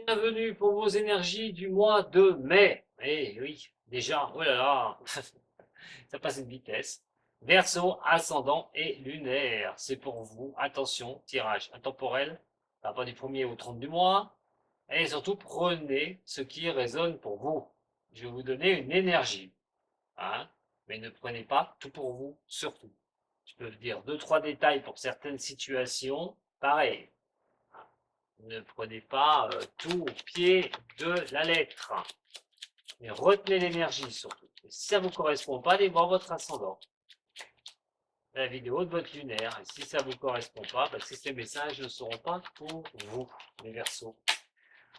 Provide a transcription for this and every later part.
bienvenue pour vos énergies du mois de mai. Eh oui, déjà, oh là là, ça passe une vitesse. Verseau, ascendant et lunaire. C'est pour vous. Attention, tirage intemporel, à partir du 1er au 30 du mois. Et surtout, prenez ce qui résonne pour vous. Je vais vous donner une énergie. Hein, mais ne prenez pas tout pour vous, surtout. Je peux vous dire deux, trois détails pour certaines situations. Pareil, ne prenez pas tout au pied de la lettre. Mais retenez l'énergie surtout. Et si ça ne vous correspond pas, allez voir votre ascendant. La vidéo de votre lunaire. Et si ça ne vous correspond pas, bah, ces messages ne seront pas pour vous, les Verseaux.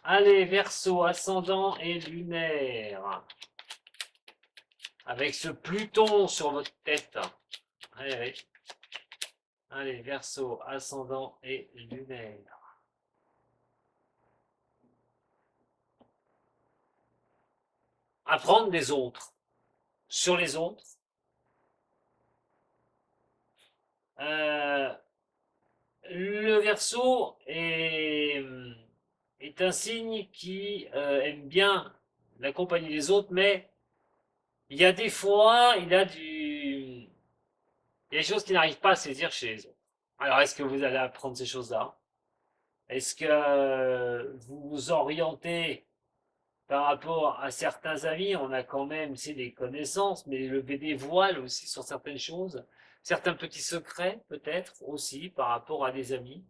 Allez, Verseau, ascendant et lunaire. Avec ce Pluton sur votre tête. Allez, allez. Allez, Verseau, ascendant et lunaire. Apprendre des autres. Sur les autres. Le Verseau est un signe qui aime bien la compagnie des autres, mais il y a des fois, il y a des choses qui n'arrivent pas à saisir chez les autres. Alors, est-ce que vous allez apprendre ces choses-là? Est-ce que vous vous orientez par rapport à certains amis? On a quand même, c'est des connaissances, mais lever des voiles aussi sur certaines choses, certains petits secrets peut-être aussi par rapport à des amis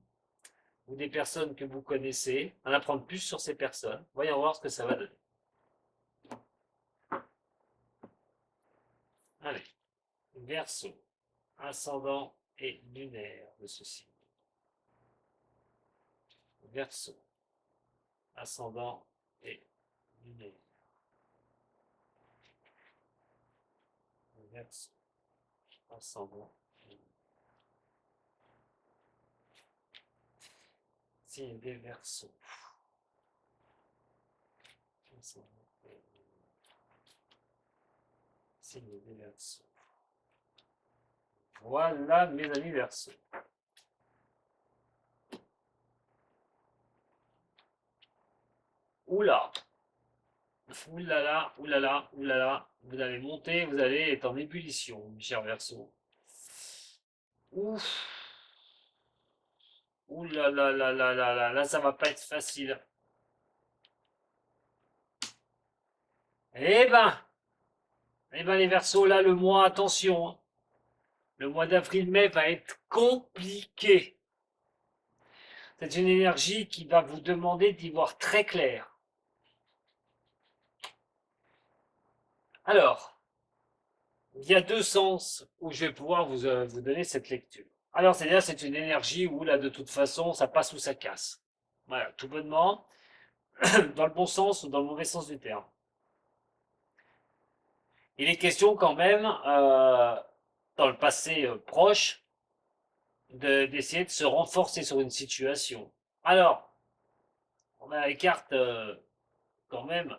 ou des personnes que vous connaissez, en apprendre plus sur ces personnes. Voyons voir ce que ça va donner. Allez, Verseau, ascendant et lunaire de ceci. Verseau, ascendant et lunaire. Verseau, ascendant et lunaire. Signe des Verseaux. Signe des Verseaux. Voilà mes amis Verseaux. Oula, oulala, oulala, oulala, vous allez monter, vous allez être en ébullition, mes chers Verseaux. Ouf, oulala, là, là, là, là, là, ça va pas être facile. Eh ben, les Verseaux, là, le mois, attention, hein. Le mois d'avril-mai va être compliqué. C'est une énergie qui va vous demander d'y voir très clair. Alors, il y a deux sens où je vais pouvoir vous donner cette lecture. Alors, c'est-à-dire, c'est une énergie où, là, de toute façon, ça passe ou ça casse. Voilà, tout bonnement, dans le bon sens ou dans le mauvais sens du terme. Il est question quand même, dans le passé proche, d'essayer de se renforcer sur une situation. Alors, on a les cartes quand même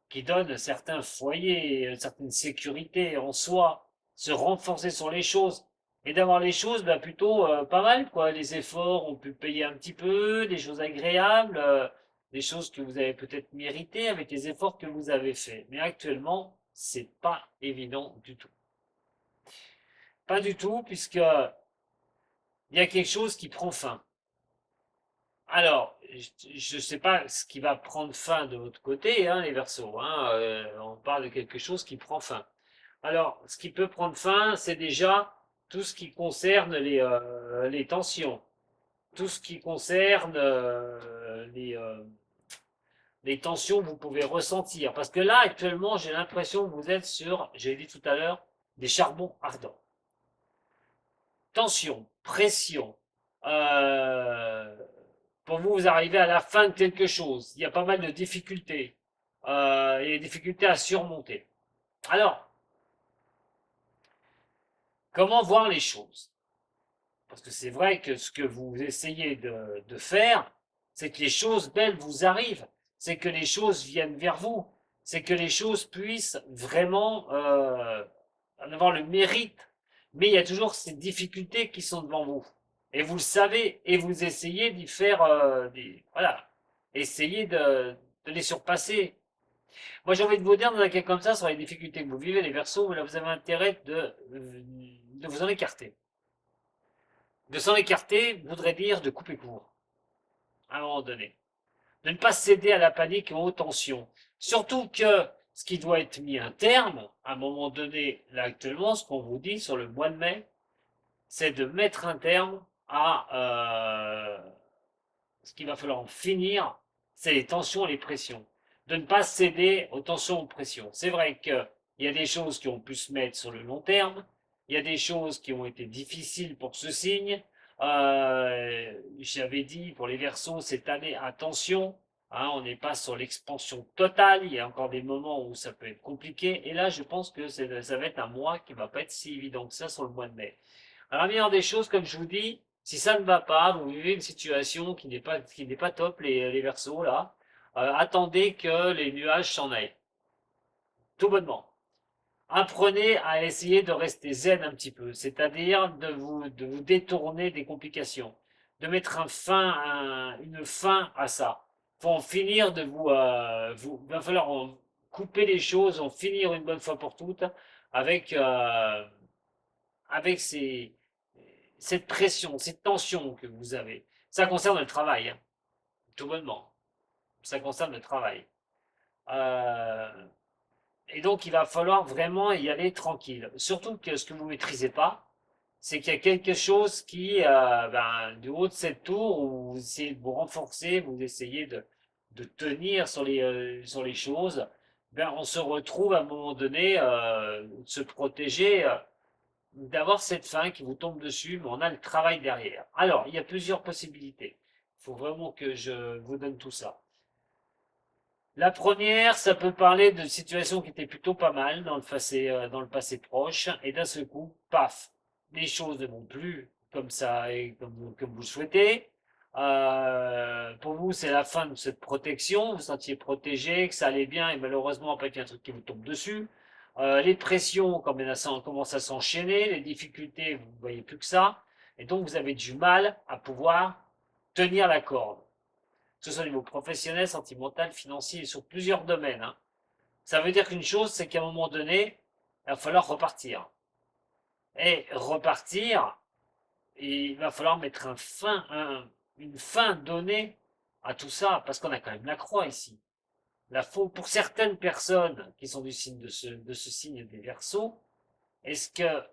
qui donnent certains foyers, une certaine sécurité en soi, se renforcer sur les choses et d'avoir les choses bah, plutôt pas mal quoi. Les efforts, on peut payer un petit peu, des choses agréables, des choses que vous avez peut-être méritées avec les efforts que vous avez faits. Mais actuellement, c'est pas évident du tout. Pas du tout, puisque il y a quelque chose qui prend fin. Alors, je ne sais pas ce qui va prendre fin de votre côté, hein, les Verseaux. Hein, on parle de quelque chose qui prend fin. Alors, ce qui peut prendre fin, c'est déjà tout ce qui concerne les tensions, tout ce qui concerne les tensions que vous pouvez ressentir. Parce que là, actuellement, j'ai l'impression que vous êtes sur, j'ai dit tout à l'heure, des charbons ardents. Tension, pression. Euh, pour vous, vous arrivez à la fin de quelque chose. Il y a pas mal de difficultés. Il y a des difficultés à surmonter. Alors, comment voir les choses? Parce que c'est vrai que ce que vous essayez de faire, c'est que les choses belles vous arrivent. C'est que les choses viennent vers vous. C'est que les choses puissent vraiment en avoir le mérite. Mais il y a toujours ces difficultés qui sont devant vous. Et vous le savez, et vous essayez d'y faire voilà, essayez de les surpasser. Moi, j'ai envie de vous dire, dans un cas comme ça, sur les difficultés que vous vivez, les Verseaux, là, vous avez intérêt de vous en écarter. De s'en écarter voudrait dire de couper court, à un moment donné. De ne pas céder à la panique et aux tensions. Surtout que ce qui doit être mis un terme, à un moment donné, là actuellement, ce qu'on vous dit sur le mois de mai, c'est de mettre un terme à ce qu'il va falloir en finir, c'est les tensions et les pressions. De ne pas céder aux tensions et aux pressions. C'est vrai qu'il y a des choses qui ont pu se mettre sur le long terme, il y a des choses qui ont été difficiles pour ce signe. J'avais dit pour les Verseaux cette année, attention, hein, on n'est pas sur l'expansion totale, il y a encore des moments où ça peut être compliqué. Et là, je pense que ça va être un mois qui ne va pas être si évident que ça sur le mois de mai. Alors, la meilleure des choses, comme je vous dis, si ça ne va pas, vous vivez une situation qui n'est pas top, les Verseaux, là, attendez que les nuages s'en aillent. Tout bonnement. Apprenez à essayer de rester zen un petit peu, c'est-à-dire de vous détourner des complications, de mettre une fin à ça. Faut en finir de il va falloir couper les choses, en finir une bonne fois pour toutes avec, avec cette pression, cette tension que vous avez. Ça concerne le travail, hein, tout bonnement. Ça concerne le travail. Euh, et donc, il va falloir vraiment y aller tranquille. Surtout que ce que vous ne maîtrisez pas, c'est qu'il y a quelque chose qui, du haut de cette tour, où vous essayez de vous renforcer, vous essayez de tenir sur les choses, ben, on se retrouve à un moment donné, de se protéger, d'avoir cette faim qui vous tombe dessus, mais on a le travail derrière. Alors, il y a plusieurs possibilités. Il faut vraiment que je vous donne tout ça. La première, ça peut parler de situations qui étaient plutôt pas mal dans le passé proche, et d'un seul coup, paf, les choses ne vont plus comme ça et comme vous le souhaitez. Pour vous, c'est la fin de cette protection, vous vous sentiez protégé, que ça allait bien, et malheureusement, après, il y a un truc qui vous tombe dessus. Les pressions commencent à s'enchaîner, les difficultés, vous ne voyez plus que ça, et donc vous avez du mal à pouvoir tenir la corde, que ce soit au niveau professionnel, sentimental, financier, et sur plusieurs domaines, hein. Ça veut dire qu'une chose, c'est qu'à un moment donné, il va falloir repartir. Et repartir, il va falloir mettre une fin donnée à tout ça, parce qu'on a quand même la croix ici. Pour certaines personnes qui sont du signe de ce signe des Verseaux, est-ce qu'il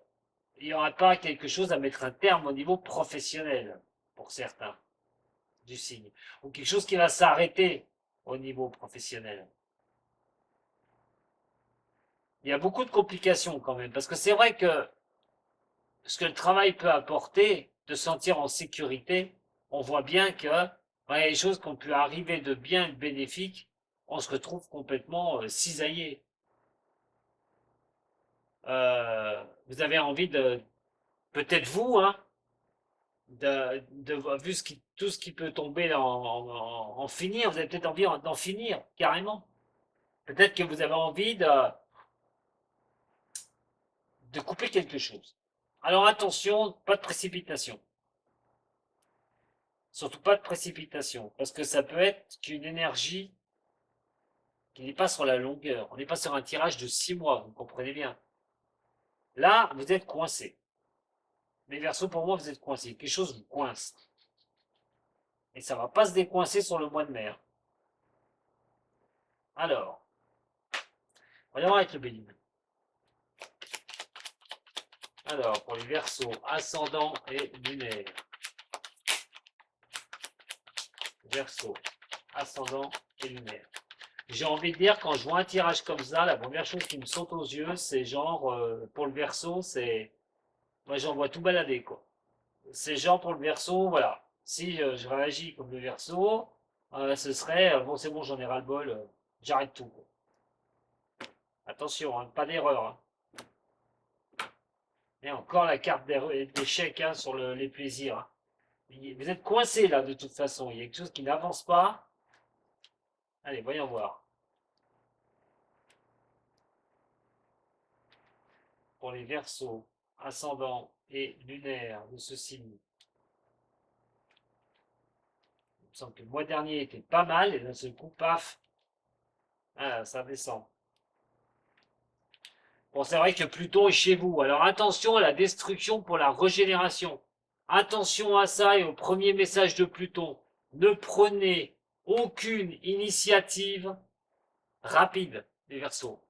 n'y aura pas quelque chose à mettre un terme au niveau professionnel pour certains du signe, ou quelque chose qui va s'arrêter au niveau professionnel? Il y a beaucoup de complications quand même, parce que c'est vrai que ce que le travail peut apporter, de sentir en sécurité, on voit bien que les choses qui ont pu arriver de bien et de bénéfiques, on se retrouve complètement cisaillé. Vous avez envie de, peut-être vous, hein, vu tout ce qui peut tomber en finir, vous avez peut-être envie d'en finir carrément. Peut-être que vous avez envie de couper quelque chose. Alors attention, pas de précipitation. Surtout pas de précipitation, parce que ça peut être qu'une énergie qui n'est pas sur la longueur. On n'est pas sur un tirage de 6 mois, vous comprenez bien. Là, vous êtes coincé. Les Verseaux, pour moi, vous êtes coincé. Quelque chose vous coince. Et ça ne va pas se décoincer sur le mois de mai, hein. Alors, on va voir avec le Béline. Alors, pour les Verseaux, ascendant et lunaire. Verseau, ascendant et lunaire. J'ai envie de dire, quand je vois un tirage comme ça, la première chose qui me saute aux yeux, c'est genre, pour le Verseau, c'est. Moi, j'en vois tout balader, quoi. C'est genre pour le Verseau, voilà. Si je réagis comme le Verseau, ce serait, bon, c'est bon, j'en ai ras-le-bol, j'arrête tout, quoi. Attention, hein, pas d'erreur, hein. Et encore la carte d'échec, hein, sur les plaisirs, hein. Vous êtes coincé là, de toute façon. Il y a quelque chose qui n'avance pas. Allez, voyons voir. Pour les Verseaux, ascendant et lunaire de ce signe. me semble que le mois dernier était pas mal, et d'un seul coup, paf, ah, ça descend. Bon, c'est vrai que Pluton est chez vous. Alors attention à la destruction pour la régénération. Attention à ça et au premier message de Pluton. Ne prenez aucune initiative rapide, les Verseaux.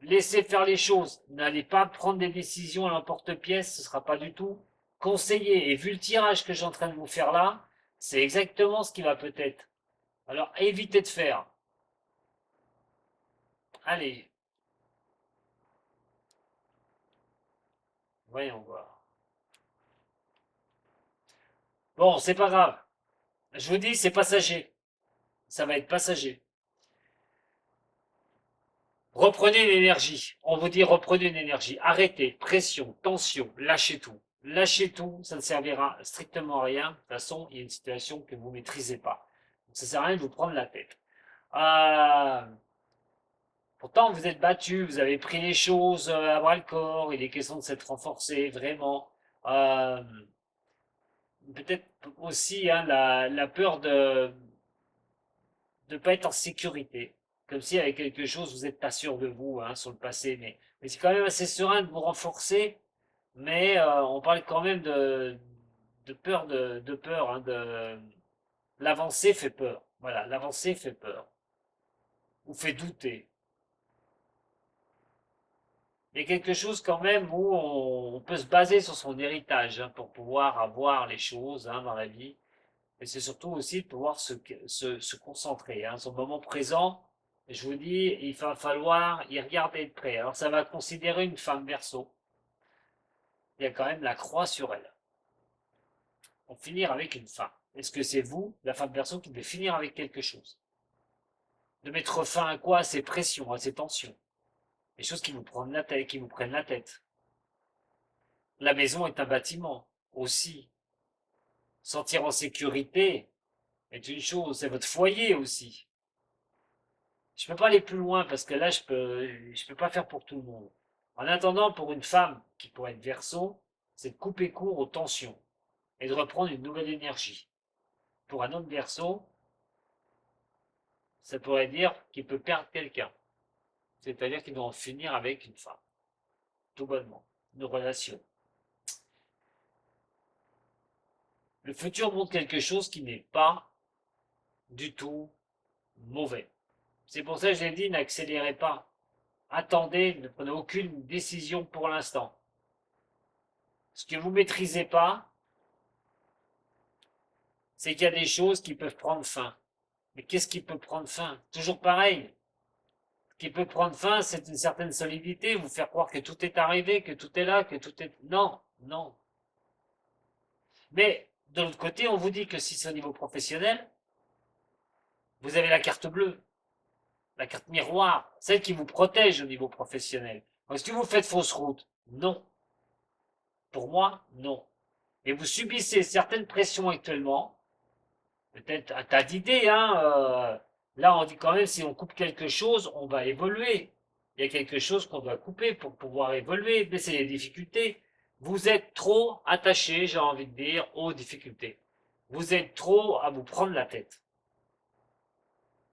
Laissez faire les choses. N'allez pas prendre des décisions à l'emporte-pièce, ce ne sera pas du tout conseillé. Et vu le tirage que je suis en train de vous faire là, c'est exactement ce qui va peut-être. Alors évitez de faire. Allez, voyons voir. Bon, c'est pas grave. Je vous dis, c'est passager. Ça va être passager. Reprenez l'énergie. On vous dit reprenez une énergie. Arrêtez. Pression, tension, lâchez tout. Lâchez tout, ça ne servira strictement à rien. De toute façon, il y a une situation que vous ne maîtrisez pas. Donc, ça ne sert à rien de vous prendre la tête. Euh, Pourtant, vous êtes battu, vous avez pris les choses à bras le corps. Il est question de s'être renforcé, vraiment. Euh, Peut-être aussi hein, la peur de ne pas être en sécurité. Comme si avec quelque chose, vous n'êtes pas sûr de vous hein, sur le passé. Mais c'est quand même assez serein de vous renforcer. Mais on parle quand même de peur, de peur. Hein, l'avancée fait peur. Voilà, l'avancée fait peur. Ou fait douter. Il y a quelque chose quand même où on peut se baser sur son héritage hein, pour pouvoir avoir les choses hein, dans la vie. Et c'est surtout aussi de pouvoir se concentrer. Hein. Sur le moment présent, je vous dis, il va falloir y regarder de près. Alors ça va considérer une femme Verseau. Il y a quand même la croix sur elle. Pour finir avec une fin. Est-ce que c'est vous, la femme Verseau, qui devez finir avec quelque chose? De mettre fin à quoi? À ces pressions, à ces tensions. Les choses qui vous prennent la tête, qui vous prennent la tête. La maison est un bâtiment aussi. Sentir en sécurité est une chose, c'est votre foyer aussi. Je peux pas aller plus loin parce que là, je peux pas faire pour tout le monde. En attendant, pour une femme qui pourrait être Verseau, c'est de couper court aux tensions et de reprendre une nouvelle énergie. Pour un homme Verseau, ça pourrait dire qu'il peut perdre quelqu'un. C'est-à-dire qu'il doit en finir avec une femme. Tout bonnement. Une relation. Le futur montre quelque chose qui n'est pas du tout mauvais. C'est pour ça que j'ai dit n'accélérez pas. Attendez, ne prenez aucune décision pour l'instant. Ce que vous ne maîtrisez pas, c'est qu'il y a des choses qui peuvent prendre fin. Mais qu'est-ce qui peut prendre fin? Toujours pareil. Ce qui peut prendre fin, c'est une certaine solidité, vous faire croire que tout est arrivé, que tout est là, que tout est... Non, non. Mais de l'autre côté, on vous dit que si c'est au niveau professionnel, vous avez la carte bleue, la carte miroir, celle qui vous protège au niveau professionnel. Est-ce que vous faites fausse route? Non. Pour moi, non. Et vous subissez certaines pressions actuellement, peut-être un tas d'idées, hein. Là, on dit quand même, si on coupe quelque chose, on va évoluer. Il y a quelque chose qu'on doit couper pour pouvoir évoluer, mais c'est les difficultés. Vous êtes trop attaché, j'ai envie de dire, aux difficultés. Vous êtes trop à vous prendre la tête.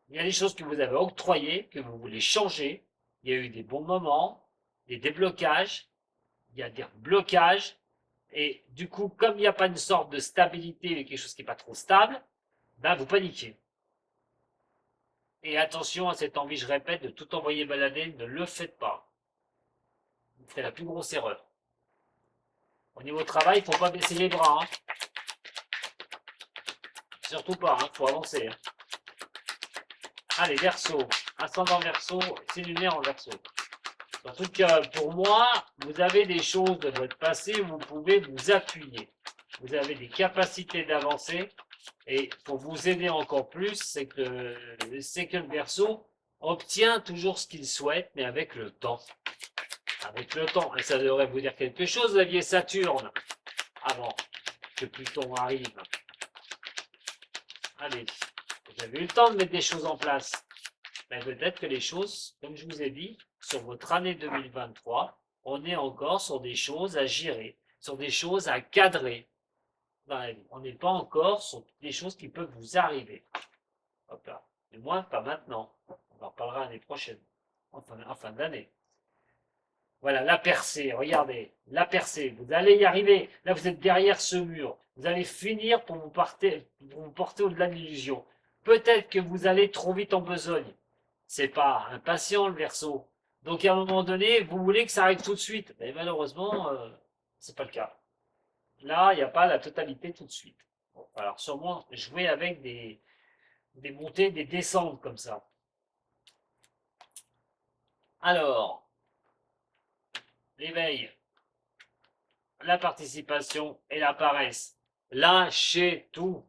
Il y a des choses que vous avez octroyées, que vous voulez changer. Il y a eu des bons moments, des déblocages, il y a des blocages. Et du coup, comme il n'y a pas une sorte de stabilité, mais quelque chose qui n'est pas trop stable, ben vous paniquez. Et attention à cette envie, je répète, de tout envoyer balader, ne le faites pas. Vous faites la plus grosse erreur. Au niveau travail, il ne faut pas baisser les bras. Hein. Surtout pas, il faut avancer. Hein. Allez, Verseau. Ascendant Verseau, c'est lunaire en Verseau. En tout cas, pour moi, vous avez des choses de votre passé où vous pouvez vous appuyer. Vous avez des capacités d'avancer. Et pour vous aider encore plus, c'est que le Verseau obtient toujours ce qu'il souhaite, mais avec le temps. Avec le temps. Et ça devrait vous dire quelque chose, vous aviez Saturne avant que Pluton arrive. Allez, vous avez eu le temps de mettre des choses en place. Mais peut-être que les choses, comme je vous ai dit, sur votre année 2023, on est encore sur des choses à gérer, sur des choses à cadrer. dans la vie. On n'est pas encore sur toutes les choses qui peuvent vous arriver. Hop là. Du moins, pas maintenant. On en reparlera l'année prochaine, en fin d'année. Voilà, la percée, regardez, la percée, vous allez y arriver. Là, vous êtes derrière ce mur. Vous allez finir pour vous porter au-delà de l'illusion. Peut-être que vous allez trop vite en besogne. C'est pas impatient le Verseau. Donc à un moment donné, vous voulez que ça arrive tout de suite. Mais malheureusement, c'est pas le cas. Là, il n'y a pas la totalité tout de suite. Bon, alors sûrement jouer avec des montées, des descentes comme ça. Alors, l'éveil, la participation et la paresse. Lâchez tout.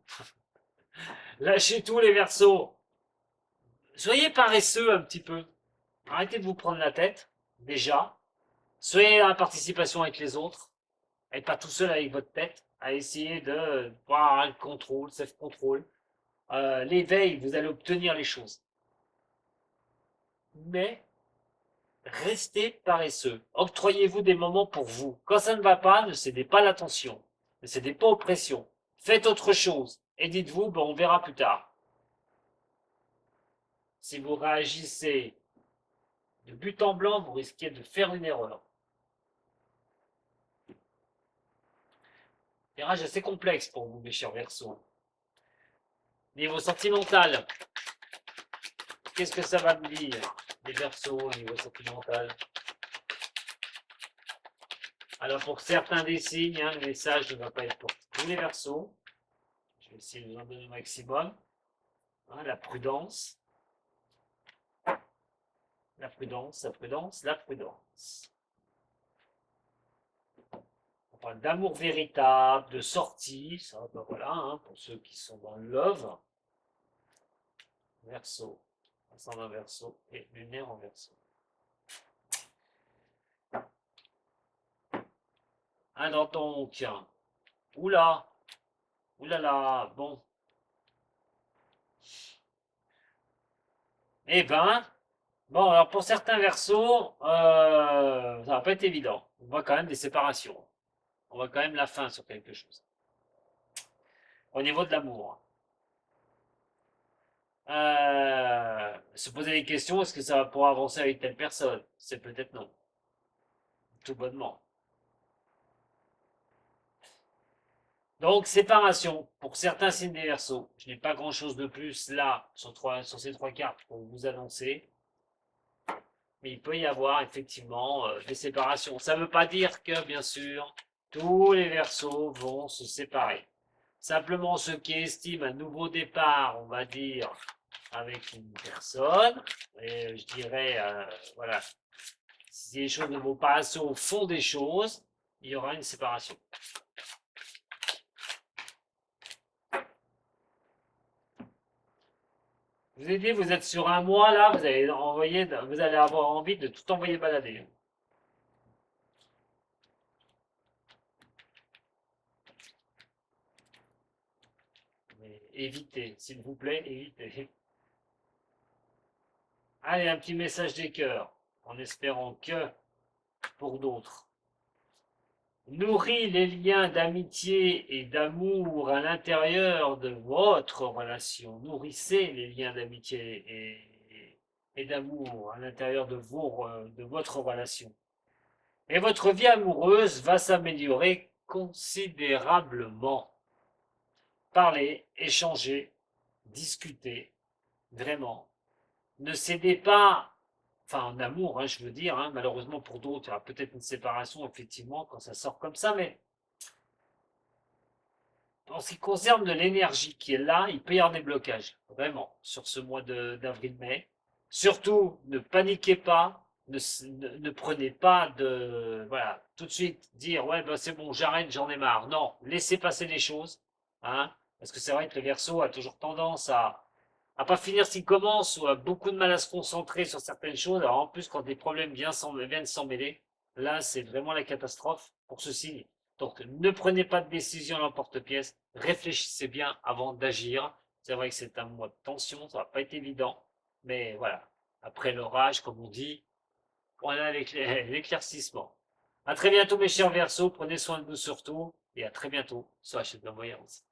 Lâchez tout les Verseaux. Soyez paresseux un petit peu. Arrêtez de vous prendre la tête, déjà. Soyez dans la participation avec les autres. Et pas tout seul avec votre tête à essayer de voir le contrôle, self-control. L'éveil, vous allez obtenir les choses. Mais restez paresseux. Octroyez-vous des moments pour vous. Quand ça ne va pas, ne cédez pas l'attention. Ne cédez pas aux pressions. Faites autre chose. Et dites-vous, ben, on verra plus tard. Si vous réagissez de but en blanc, vous risquez de faire une erreur. Tirage assez complexe pour vous, mes chers Verseaux. Niveau sentimental, qu'est-ce que ça va me dire, les Verseaux, au niveau sentimental? Alors, pour certains des signes, hein, le message ne va pas être pour tous les Verseaux. Je vais essayer de vous en donner au maximum. Hein, la prudence. La prudence, la prudence, la prudence. On parle d'amour véritable, de sortie, ça, ben voilà, hein, pour ceux qui sont dans le love. Verseau, ascendant Verseau et lunaire en Verseau. Alors donc, oula, oulala, bon. Eh ben, bon, alors pour certains Verseaux, ça va pas être évident. On voit quand même des séparations. On voit quand même la fin sur quelque chose. Au niveau de l'amour. Se poser des questions, est-ce que ça va pouvoir avancer avec telle personne? C'est peut-être non. Tout bonnement. Donc, séparation. Pour certains signes des Verseaux. Je n'ai pas grand-chose de plus là, sur ces trois cartes, pour vous annoncer. Mais il peut y avoir effectivement des séparations. Ça ne veut pas dire que, bien sûr, tous les Verseaux vont se séparer. Simplement ceux qui estiment un nouveau départ, on va dire, avec une personne, et je dirais, voilà, si les choses ne vont pas assez au fond des choses, il y aura une séparation. Je vous ai dit, vous êtes sur un mois là, vous allez avoir envie de tout envoyer balader. Mais évitez, s'il vous plaît, évitez. Allez, un petit message des cœurs, en espérant que, pour d'autres, nourris les liens d'amitié et d'amour à l'intérieur de votre relation. Nourrissez les liens d'amitié et d'amour à l'intérieur de votre relation. Et votre vie amoureuse va s'améliorer considérablement. Parlez, échangez, discutez, vraiment. Ne cédez pas, enfin en amour, hein, je veux dire, hein, malheureusement pour d'autres, il y aura peut-être une séparation, effectivement, quand ça sort comme ça, mais en ce qui concerne de l'énergie qui est là, il peut y avoir des blocages, vraiment, sur ce mois d'avril-mai. Surtout, ne paniquez pas, ne prenez pas de, voilà, tout de suite dire, ouais, ben c'est bon, j'arrête, j'en ai marre. Non, laissez passer les choses, hein, parce que c'est vrai que le Verseau a toujours tendance à pas finir ce qu'il commence ou a beaucoup de mal à se concentrer sur certaines choses. Alors en plus, quand des problèmes viennent s'en mêler, là, c'est vraiment la catastrophe pour ce signe. Donc, ne prenez pas de décision à l'emporte-pièce, réfléchissez bien avant d'agir. C'est vrai que c'est un mois de tension, ça va pas être évident, mais voilà. Après l'orage, comme on dit, on a l'éclaircissement. À très bientôt, mes chers Verseaux, prenez soin de vous surtout, et à très bientot sur la chaîne de Voyance.